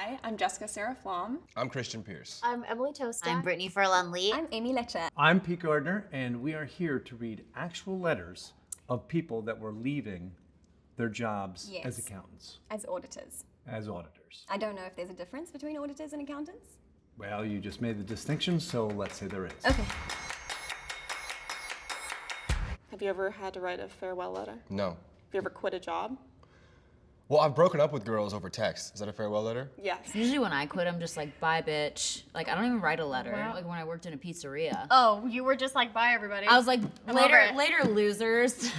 Hi, I'm Jessica Sarah Flaum. I'm Christian Pierce. I'm Emily Tosta. I'm Brittany Furlan Lee. I'm Amy Letcher. I'm Pete Gardner, and we are here to read actual letters of people that were leaving their jobs as accountants. As auditors. As auditors. I don't know if there's a difference between auditors and accountants. Well, you just made the distinction, so let's say there is. Okay. Have you ever had to write a farewell letter? Have No. you ever quit a job? Well, I've broken up with girls over text. Is that a farewell letter? Yes. Usually when I quit, I'm just like, bye, bitch. Like, I don't even write a letter. Wow. Like when I worked in a pizzeria. Oh, you were just like, bye, everybody. I was like, I'm over it. later, losers.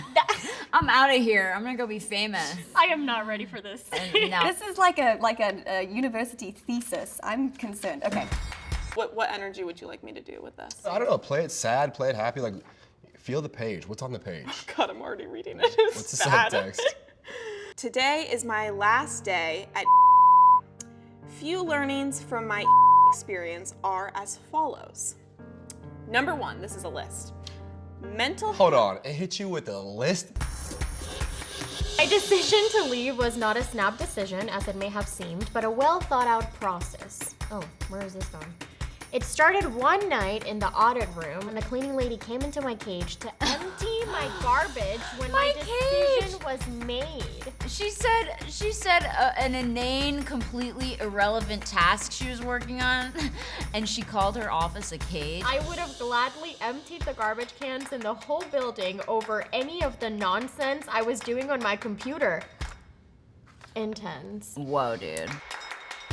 I'm out of here. I'm gonna go be famous. I am not ready for this. And now, This is like a university thesis. I'm concerned. Okay. What energy would you like me to do with this? I don't know. Play it sad, play it happy. Like, feel the page. What's on the page? God, I'm already reading it. It's What's the sad. subtext? Today is my last day at Few learnings from my experience are as follows. Number 1, this is a list. Mental Hold on. It hit you with a list? My decision to leave was not a snap decision, as it may have seemed, but a well thought out process. Oh, where is this gone? It started one night in the audit room, and the cleaning lady came into my cage to empty my garbage when my decision was made. she said an inane, completely irrelevant task she was working on, and she called her office a cage. I would have gladly emptied the garbage cans in the whole building over any of the nonsense I was doing on my computer. Intense. Whoa, dude.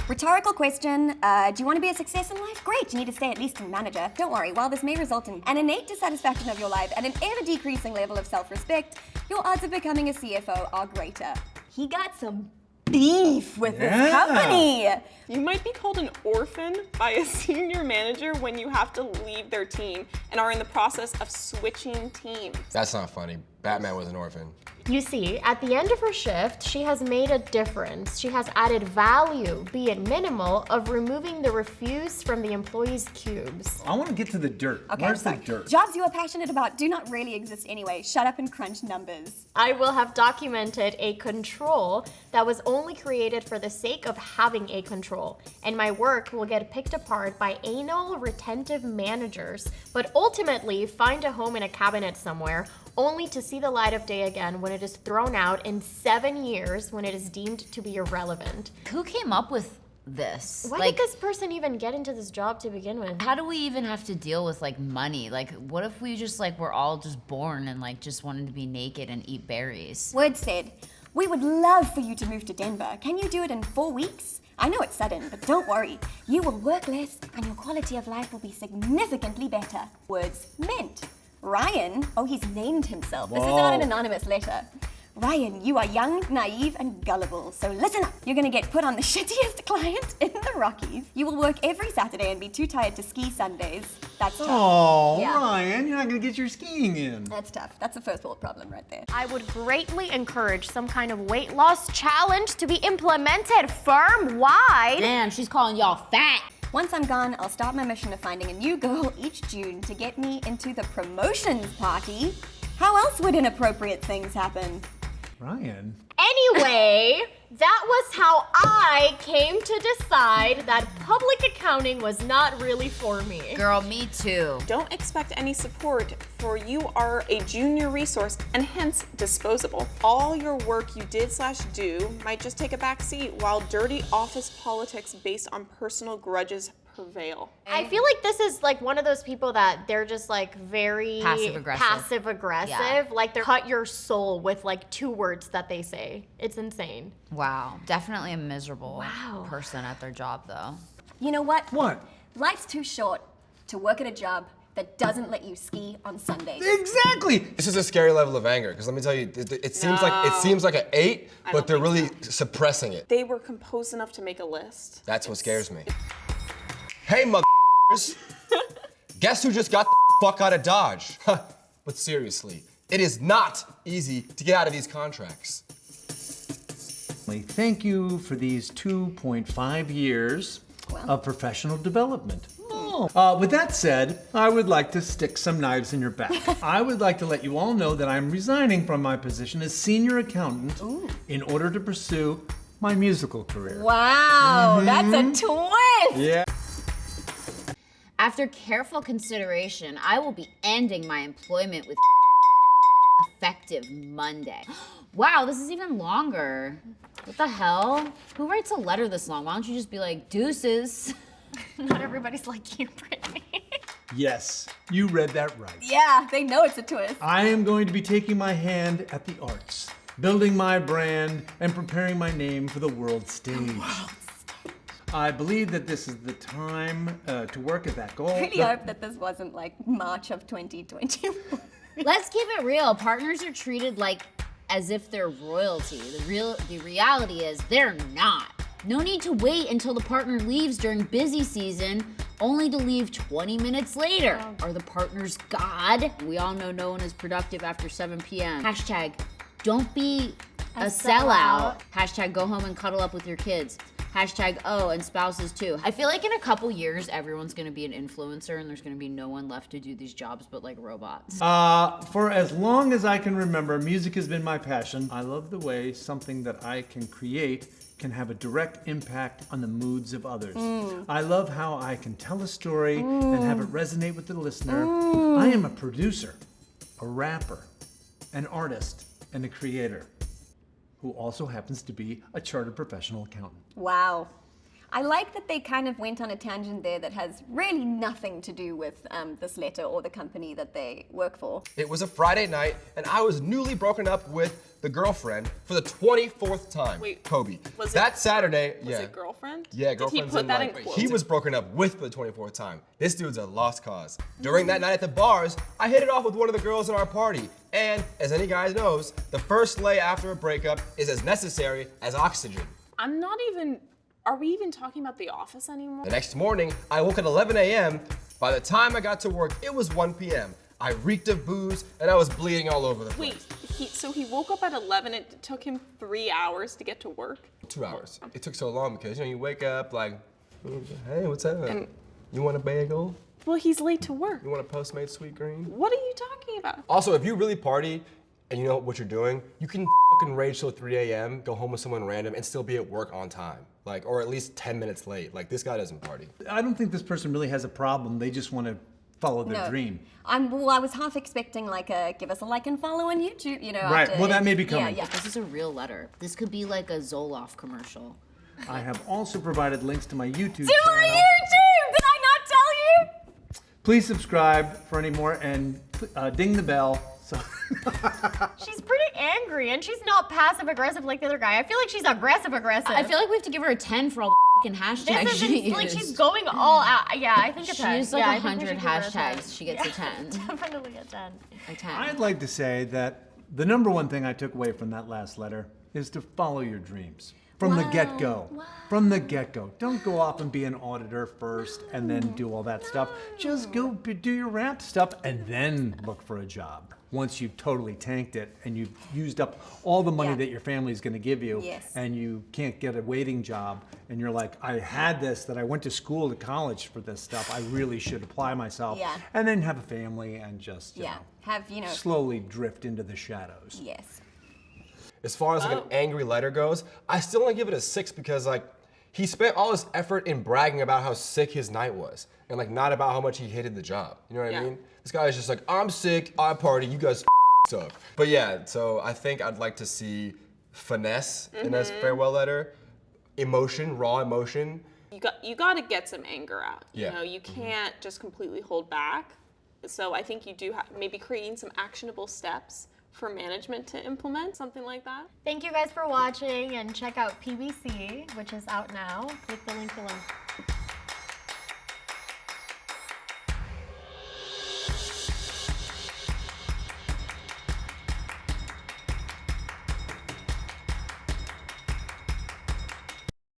Rhetorical question. Do you want to be a success in life? Great, you need to stay at least a manager. Don't worry, while this may result in an innate dissatisfaction of your life and an ever-decreasing level of self-respect, your odds of becoming a CFO are greater. He got some beef with this company. You might be called an orphan by a senior manager when you have to leave their team and are in the process of switching teams. That's not funny. Batman was an orphan. You see, at the end of her shift, she has made a difference. She has added value, be it minimal, of removing the refuse from the employees' cubes. I want to get to the dirt. Okay, Where's sorry. the dirt? Jobs you are passionate about do not really exist anyway. Shut up and crunch numbers. I will have documented a control that was only created for the sake of having a control, and my work will get picked apart by anal retentive managers, but ultimately find a home in a cabinet somewhere, only to see the light of day again when it is thrown out in 7 years when it is deemed to be irrelevant. Who came up with this? Why did this person even get into this job to begin with? How do we even have to deal with like money? Like, what if we just like were all just born and like just wanted to be naked and eat berries? Word said, we would love for you to move to Denver. Can you do it in 4 weeks? I know it's sudden, but don't worry. You will work less and your quality of life will be significantly better. Words meant. Ryan, oh, he's named himself. This is not an anonymous letter. Ryan, you are young, naive, and gullible, so listen up. You're gonna get put on the shittiest client in the Rockies. You will work every Saturday and be too tired to ski Sundays. That's tough. Oh, Yeah. Ryan, you're not going to get your skiing in. That's tough. That's a first world problem right there. I would greatly encourage some kind of weight loss challenge to be implemented firm-wide. Damn, she's calling y'all fat. Once I'm gone, I'll start my mission of finding a new girl each June to get me into the promotions party. How else would inappropriate things happen? Ryan? Anyway, that was how I came to decide that public accounting was not really for me. Girl, me too. Don't expect any support, for you are a junior resource and hence disposable. All your work you did/do might just take a back seat while dirty office politics based on personal grudges prevail. I feel like this is like one of those people that they're just like very Passive-aggressive. passive. Like they're cut your soul with like 2 words that they say. It's insane. Wow, definitely a miserable person at their job though. You know what? What? Life's too short to work at a job that doesn't let you ski on Sundays. Exactly! This is a scary level of anger, because let me tell you, it seems like an 8, but they're really suppressing it. They were composed enough to make a list. That's what scares me. Hey, motherfuckers! Guess who just got the fuck out of Dodge? But seriously, it is not easy to get out of these contracts. Thank you for these 2.5 years of professional development. With that said, I would like to stick some knives in your back. I would like to let you all know that I'm resigning from my position as senior accountant in order to pursue my musical career. Wow, that's It's a twist! Yeah. After careful consideration, I will be ending my employment with effective Monday. Wow, this is even longer. What the hell? Who writes a letter this long? Why don't you just be like, deuces? Not everybody's like you, Brittany. Yes, you read that right. Yeah, they know it's a twist. I am going to be taking my hand at the arts, building my brand, and preparing my name for the world stage. I believe that this is the time to work at that goal. I really hope that this wasn't like March of 2021. Let's keep it real. Partners are treated like as if they're royalty. The reality is they're not. No need to wait until the partner leaves during busy season, only to leave 20 minutes later. Are the partners God? We all know no one is productive after 7 p.m. Hashtag don't be a sellout. Hashtag go home and cuddle up with your kids. Hashtag and spouses too. I feel like in a couple years, everyone's gonna be an influencer and there's gonna be no one left to do these jobs but like robots. For as long as I can remember, music has been my passion. I love the way something that I can create can have a direct impact on the moods of others. I love how I can tell a story and have it resonate with the listener. I am a producer, a rapper, an artist, and a creator who also happens to be a chartered professional accountant. Wow. I like that they kind of went on a tangent there that has really nothing to do with this letter or the company that they work for. It was a Friday night, and I was newly broken up with the girlfriend for the 24th time. Wait, Kobe. was that it- Saturday, Was it girlfriend? Yeah, Did girlfriend's he put in that like, in quotes? he was broken up with for the 24th time. This dude's a lost cause. During that night at the bars, I hit it off with one of the girls in our party. And as any guy knows, the first lay after a breakup is as necessary as oxygen. I'm not even. Are we even talking about The Office anymore? The next morning, I woke at 11 a.m. By the time I got to work, it was 1 p.m. I reeked of booze, and I was bleeding all over the place. Wait, so he woke up at 11. It took him 3 hours to get to work. 2 hours. It took so long because, you wake up like, hey, what's up? You want a bagel? Well, he's late to work. You want a Postmates sweet green? What are you talking about? Also, if you really party and you know what you're doing, you can fucking rage till 3 a.m., go home with someone random, and still be at work on time. Like, or at least 10 minutes late. Like, this guy doesn't party. I don't think this person really has a problem. They just want to follow their dream. I was half expecting like a give us a like and follow on YouTube, Right, after- well, that may be coming. Yeah. This is a real letter. This could be like a Zoloft commercial. I have also provided links to my YouTube To channel. my YouTube! Did I not tell you? Please subscribe for any more and ding the bell. So She's pretty angry, and she's not passive aggressive like the other guy. I feel like she's aggressive aggressive. I feel like we have to give her a 10 for all the fucking hashtags this she is like used. she's going all out. Yeah, I think a 10. She used like Yeah, I think we 100 should give her a 10. hashtags. She gets a 10. Definitely a 10. A 10. I'd like to say that the number one thing I took away from that last letter is to follow your dreams. From the get-go. From the get-go. Don't go off and be an auditor first and then do all that stuff. Just go do your rap stuff and then look for a job. Once you've totally tanked it and you've used up all the money Yeah. that your family's gonna give you, Yes. and you can't get a waiting job, and you're like, I had this, that I went to school, to college for this stuff, I really should apply myself. Yeah. And then have a family and just, you Yeah. know, Have, slowly drift into the shadows. yes. As far as like an angry letter goes, I still only give it a 6 because like he spent all his effort in bragging about how sick his night was and like not about how much he hated the job. You know what I mean? This guy is just like, I'm sick, I party, you guys suck. But yeah, so I think I'd like to see finesse in this farewell letter, emotion, raw emotion. You got to get some anger out. Yeah. You can't just completely hold back. So I think you do maybe creating some actionable steps for management to implement, something like that. Thank you guys for watching, and check out PBC, which is out now. Click the link below.